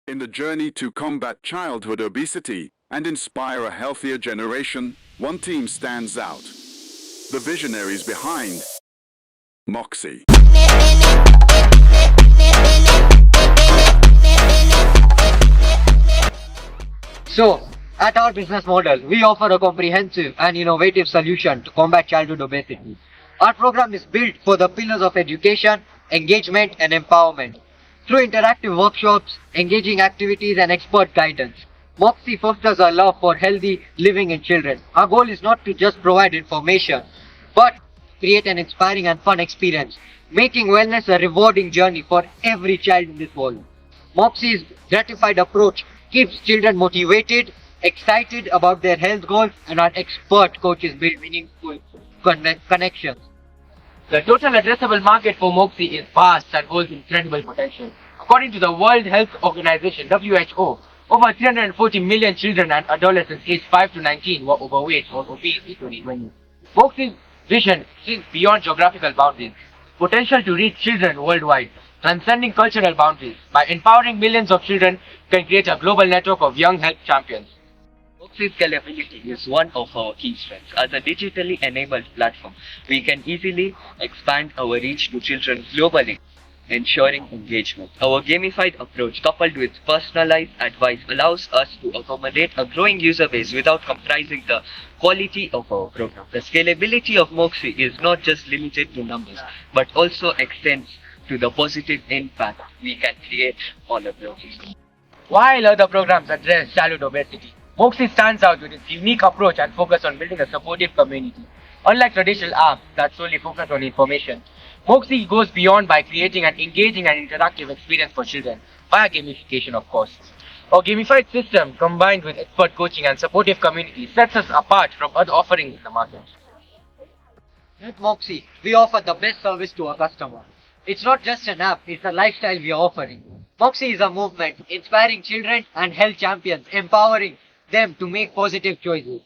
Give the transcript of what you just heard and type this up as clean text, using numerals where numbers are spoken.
In the journey to combat childhood obesity and inspire a healthier generation, one team stands out. The visionaries behind Moxie. So, at our business model, we offer a comprehensive and innovative solution to combat childhood obesity. Our program is built for the pillars of education, engagement, and empowerment. Through interactive workshops, engaging activities, and expert guidance, Moxie fosters a love for healthy living in children. Our goal is not to just provide information, but create an inspiring and fun experience, making wellness a rewarding journey for every child in this world. Moxie's gratified approach keeps children motivated, excited about their health goals, and our expert coaches build meaningful connections. The total addressable market for Moxie is vast and holds incredible potential. According to the World Health Organization (WHO), over 340 million children and adolescents aged 5 to 19 were overweight or obese in 2020. Moxie's vision sees beyond geographical boundaries, potential to reach children worldwide, transcending cultural boundaries. By empowering millions of children, can create a global network of young health champions. Moxie scalability is one of our key strengths. As a digitally enabled platform, we can easily expand our reach to children globally, ensuring engagement. Our gamified approach, coupled with personalized advice, allows us to accommodate a growing user base without compromising the quality of our program. The scalability of Moxie is not just limited to numbers, but also extends to the positive impact we can create on the programs. While other programs address childhood obesity, Moxie stands out with its unique approach and focus on building a supportive community. Unlike traditional apps that solely focus on information, Moxie goes beyond by creating an engaging and interactive experience for children, via gamification of course. Our gamified system, combined with expert coaching and supportive community, sets us apart from other offerings in the market. At Moxie, we offer the best service to our customers. It's not just an app, it's a lifestyle we are offering. Moxie is a movement inspiring children and health champions, empowering them to make positive choices.